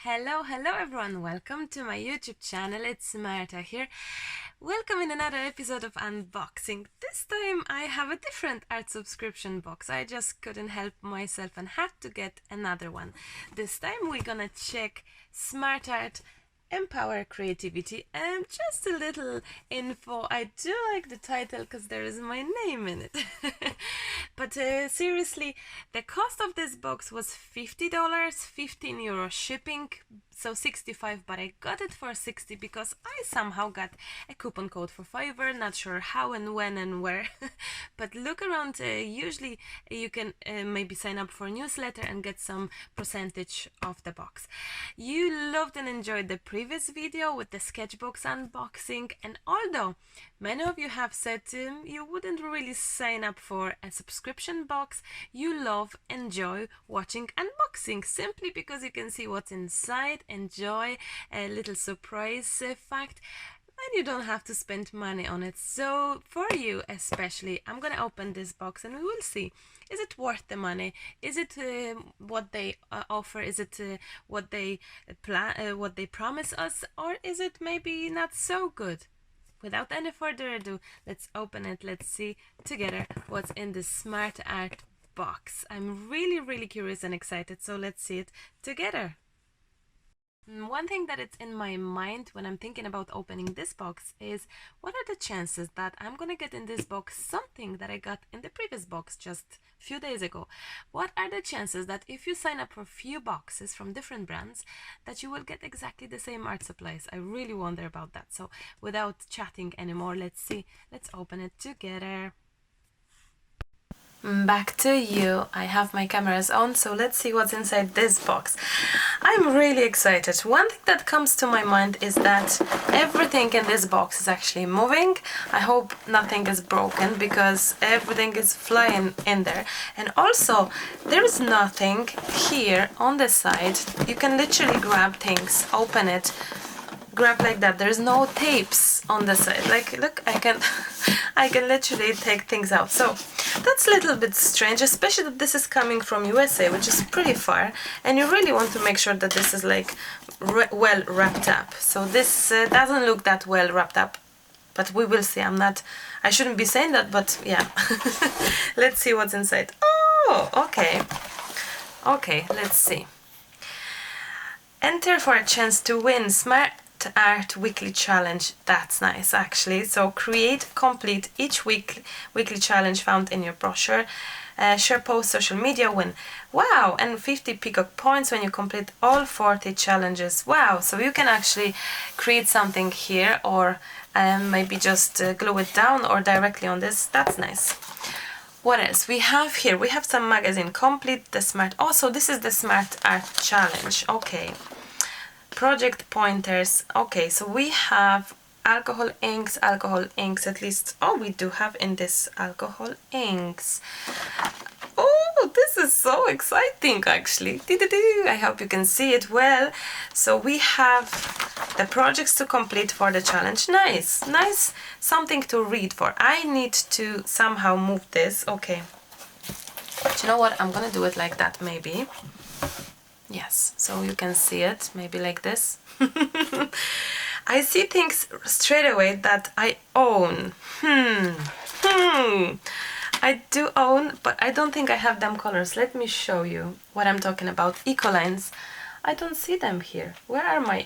Hello everyone, welcome to my YouTube channel. It's Marta here. Welcome in another episode of unboxing. This time I have a different art subscription box. I just couldn't help myself and had to get another one. This time we're gonna check SmartArt Empower Creativity, and just a little info. I do like the title because there is my name in it. But seriously, the cost of this box was $50, €15 shipping, so 65, but I got it for 60 because I somehow got a coupon code for Fiverr, not sure how and when and where. But look around, usually you can maybe sign up for a newsletter and get some percentage of the box. You loved and enjoyed the previous video with the sketchbox unboxing, and although many of you have said you wouldn't really sign up for a subscription box, you love, enjoy watching unboxing simply because you can see what's inside, enjoy a little surprise fact, and you don't have to spend money on it. So for you especially, I'm gonna open this box and we will see, is it worth the money? Is it what they offer? Is it what they what they promise us, or is it maybe not so good? Without any further ado, let's open it. Let's see together what's in the SmartArt box. I'm really curious and excited, so let's see it together. One thing that is in my mind when I'm thinking about opening this box is, what are the chances that I'm gonna get in this box something that I got in the previous box just a few days ago? What are the chances that if you sign up for a few boxes from different brands, that you will get exactly the same art supplies? I really wonder about that. So without chatting anymore, let's see, let's open it together. Back to you. I have my cameras on, so let's see what's inside this box. I'm really excited. One thing that comes to my mind is that everything in this box is actually moving. I hope nothing is broken because everything is flying in there. And also, there is nothing here on the side. You can literally grab things, open it, grab like that. There's no tapes on the side. Like, look, I can I can literally take things out. So that's a little bit strange, especially that this is coming from USA, which is pretty far, and you really want to make sure that this is like well wrapped up. So this doesn't look that well wrapped up, but we will see. I shouldn't be saying that, but yeah. Let's see what's inside. Oh, okay, let's see. Enter for a chance to win SmartArt Weekly Challenge. That's nice, actually. So complete each weekly challenge found in your brochure. Share post, social media, win. Wow, and 50 peacock points when you complete all 40 challenges. Wow, so you can actually create something here, or maybe just glue it down or directly on this. That's nice. What else we have here? We have some magazine. Complete the smart. Also, this is the SmartArt challenge. Okay. Project pointers. Okay, so we have alcohol inks, at least. Oh, we do have in this alcohol inks. Oh, this is so exciting, actually. I hope you can see it well. So we have the projects to complete for the challenge. Nice, something to read for. I need to somehow move this. Okay, but you know what, I'm gonna do it like that, maybe. Yes, so you can see it, maybe like this. I see things straight away that I own. I do own, but I don't think I have them colors. Let me show you what I'm talking about. Eco lines. I don't see them here. Where are my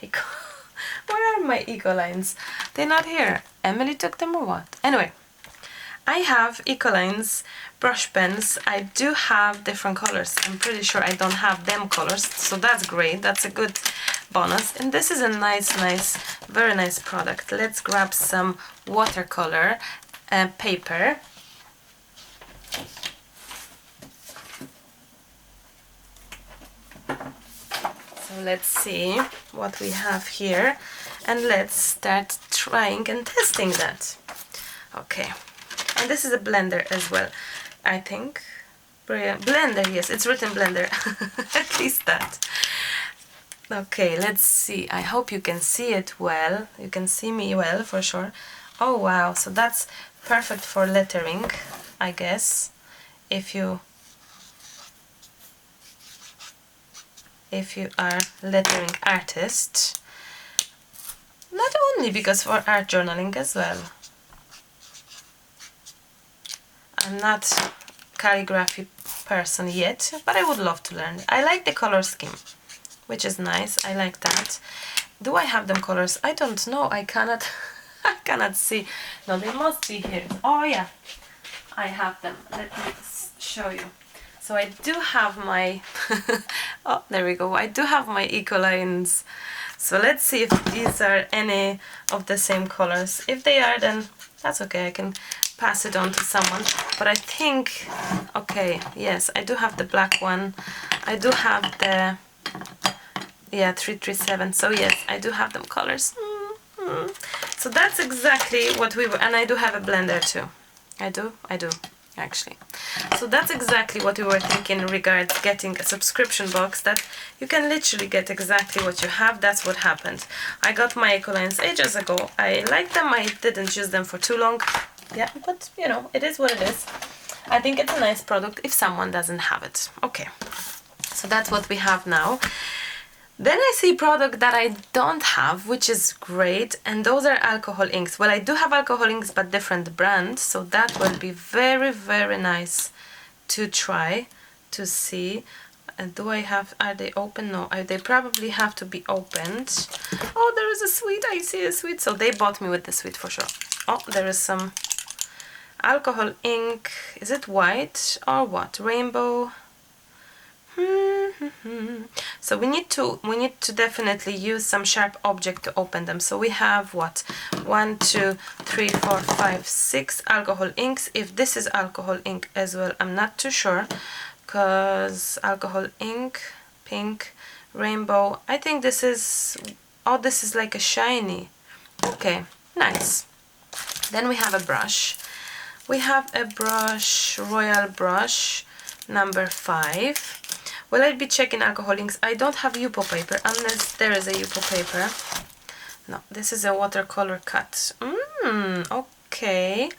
eco lines? They're not here. Emily took them or what? Anyway, I have eco lines, brush pens. I do have different colors. I'm pretty sure I don't have them colors, so that's great. That's a good bonus. And this is a nice, very nice product. Let's grab some watercolor paper. So let's see what we have here, and let's start trying and testing that. Okay, and this is a blender as well, I think. Blender, yes, it's written blender. At least that. Okay, let's see. I hope you can see it well. You can see me well for sure. Oh wow, so that's perfect for lettering, I guess. If if you are lettering artist. Not only because for art journaling as well. I'm not calligraphy person yet, but I would love to learn. I like the color scheme, which is nice. I like that. Do I have them colors? I don't know. I cannot I cannot see. No, they must be here. Oh yeah, I have them. Let me show you. So I do have my oh, there we go. I do have my Ecolines. So let's see if these are any of the same colors. If they are, then that's okay. I can pass it on to someone. But I think, okay, yes, I do have the black one. I do have the, yeah, 337. So yes, I do have them colors. So that's exactly what we were, and I do have a blender too. I do actually. So that's exactly what we were thinking in regards getting a subscription box, that you can literally get exactly what you have. That's what happened. I got my Ecolines ages ago. I like them. I didn't use them for too long. Yeah, but you know, it is what it is. I think it's a nice product if someone doesn't have it. Okay, so that's what we have now. Then I see product that I don't have, which is great, and those are alcohol inks. Well, I do have alcohol inks, but different brand, so that will be very, very nice to try, to see. And do I have, are they open? No, they probably have to be opened. Oh, there is a sweet, I see a sweet, so they bought me with the sweet for sure. Oh, there is some alcohol ink. Is it white or what? Rainbow. So we need to definitely use some sharp object to open them. So we have what, 1, 2, 3, 4, 5, 6 alcohol inks. If this is alcohol ink as well, I'm not too sure, because alcohol ink, pink, rainbow. I think this is, oh, this is like a shiny. Okay, nice. Then we have a brush. We have a brush, royal brush number 5. Will I be checking alcohol inks? I don't have Yupo paper, unless there is a Yupo paper. No, this is a watercolor cut. Okay.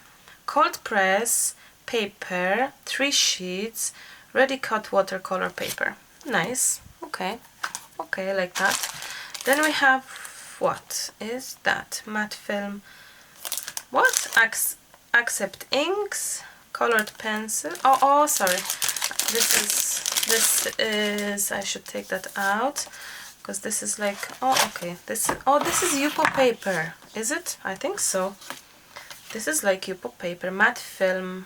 Cold press, paper, 3 sheets, ready cut watercolor paper. Nice. Okay. Okay, I like that. Then we have, what is that? Matte film. What? Accept inks, colored pencil. Oh, sorry. This is, I should take that out, because this is like, oh, okay, this is Yupo paper, is it? I think so. This is like Yupo paper, matte film.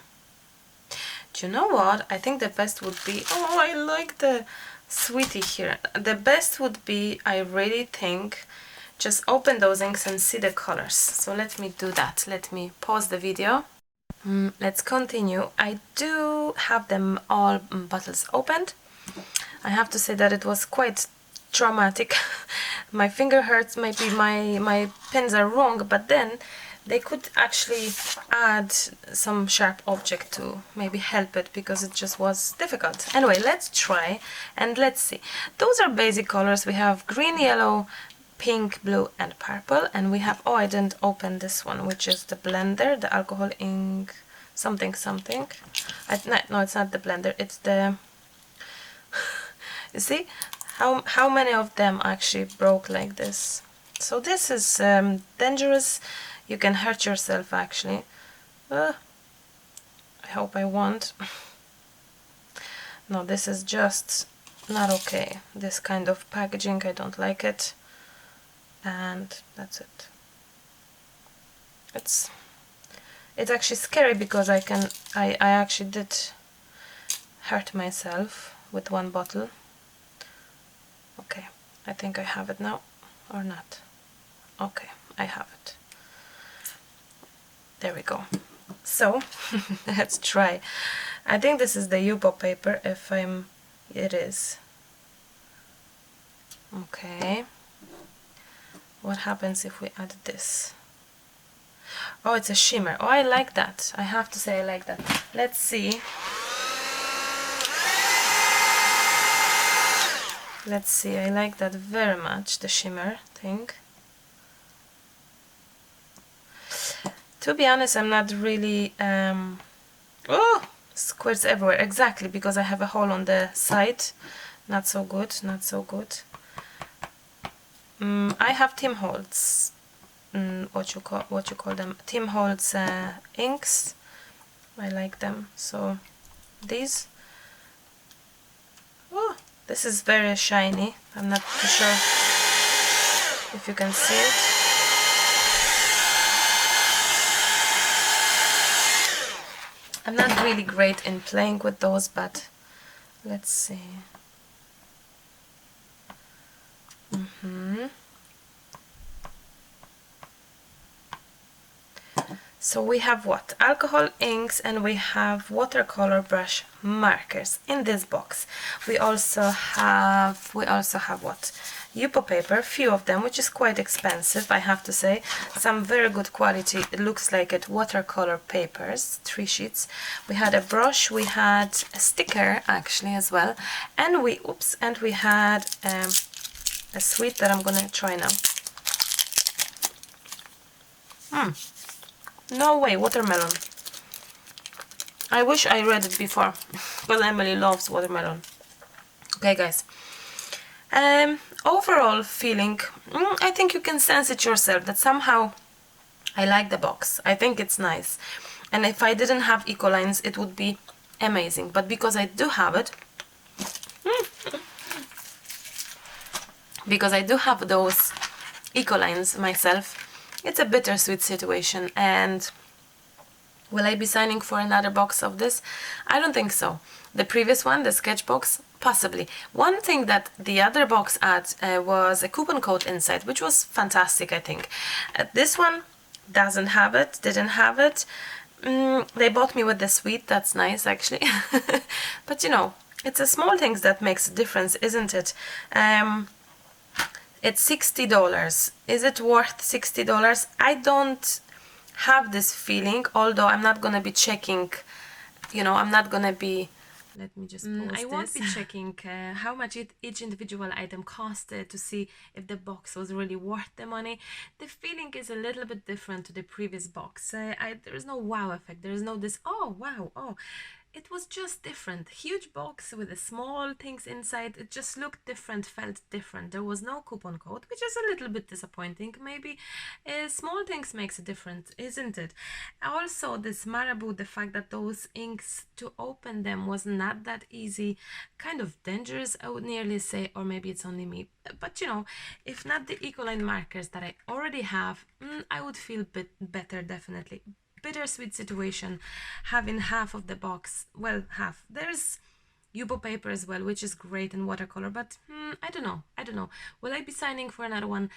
Do you know what? I think the best would be, oh, I like the sweetie here. The best would be, I really think, just open those inks and see the colors. So let me do that. Let me pause the video. Let's continue. I do have them all bottles opened. I have to say that it was quite traumatic. My finger hurts, maybe my pens are wrong, but then they could actually add some sharp object to maybe help it, because it just was difficult. Anyway, let's try and let's see. Those are basic colors. We have green, yellow, pink, blue and purple, and we have, oh, I didn't open this one, which is the blender, the alcohol ink something. No, it's not the blender, it's the you see how many of them actually broke like this. So this is dangerous. You can hurt yourself actually. I hope I won't. No, this is just not okay. This kind of packaging, I don't like it. And that's it. It's actually scary, because I actually did hurt myself with one bottle. Okay, I think I have it now, or not. Okay, I have it. There we go. So let's try. I think this is the Yupo paper, it is. Okay. What happens if we add this? Oh, it's a shimmer. Oh, I like that. I have to say I like that. Let's see. Let's see. I like that very much, the shimmer thing. To be honest, I'm not really... Oh! Squirts everywhere. Exactly, because I have a hole on the side. not so good, not so good. I have Tim Holtz, what you call them, Tim Holtz inks. I like them. So these, oh, this is very shiny. I'm not too sure if you can see it. I'm not really great in playing with those, but let's see. So we have what? Alcohol inks, and we have watercolor brush markers in this box. We also have what? Yupo paper, few of them, which is quite expensive, I have to say. Some very good quality, it looks like it, watercolor papers, 3 sheets. We had a brush, we had a sticker actually as well, and we had a sweet that I'm gonna try now. No way, watermelon. I wish I read it before, because Emily loves watermelon. Okay, guys. Overall feeling, I think you can sense it yourself, that somehow I like the box. I think it's nice. And if I didn't have Ecolines, it would be amazing. But because I do have it, because I do have those Ecolines myself, it's a bittersweet situation. And will I be signing for another box of this? I don't think so. The previous one, the sketch box, possibly. One thing that the other box had was a coupon code inside, which was fantastic, I think. This one doesn't have it, didn't have it. They bought me with the sweet, that's nice actually. But you know, it's the small things that makes a difference, isn't it? It's $60. Is it worth $60? I don't have this feeling, although I'm not gonna be checking, you know, I'm not gonna be, let me just pause I won't be checking how much each individual item costed to see if the box was really worth the money. The feeling is a little bit different to the previous box. There is no wow effect, there is no this, oh wow, oh. It was just different. Huge box with the small things inside. It just looked different, felt different. There was no coupon code, which is a little bit disappointing. Maybe small things makes a difference, isn't it? Also, this Marabou, the fact that those inks, to open them was not that easy, kind of dangerous, I would nearly say, or maybe it's only me. But you know, if not the Ecoline markers that I already have, I would feel better, definitely. Bittersweet situation, having half of the box, well, half. There's Yupo paper as well, which is great in watercolor, but I don't know. Will I be signing for another one?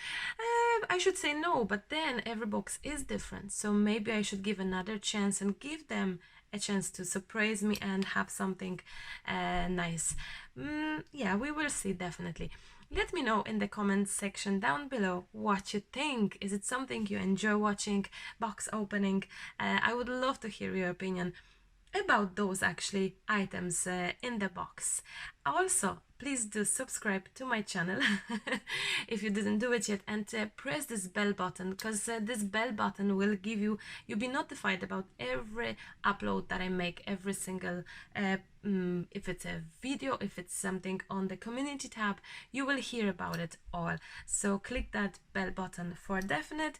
I should say no, but then every box is different, so maybe I should give another chance and give them a chance to surprise me and have something nice. Yeah, we will see, definitely. Let me know in the comments section down below what you think. Is it something you enjoy watching, box opening? I would love to hear your opinion about those actually items in the box. Also, please do subscribe to my channel if you didn't do it yet, and press this bell button, because this bell button will give you'll be notified about every upload that I make, every single if it's a video, if it's something on the community tab, you will hear about it all. So click that bell button for definite.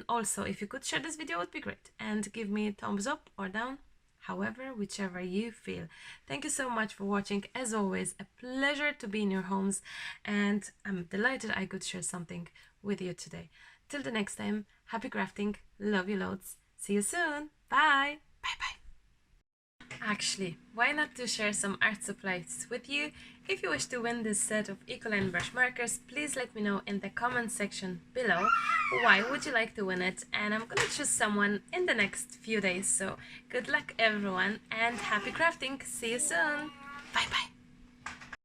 Also, if you could share this video, it would be great, and give me a thumbs up or down, however, whichever you feel. Thank you so much for watching. As always, a pleasure to be in your homes, and I'm delighted I could share something with you today. Till the next time, happy crafting, love you loads, see you soon, bye, bye bye. Actually, why not to share some art supplies with you? If you wish to win this set of Ecoline brush markers, please let me know in the comment section below why would you like to win it, and I'm gonna choose someone in the next few days. So good luck everyone, and happy crafting, see you soon, bye bye.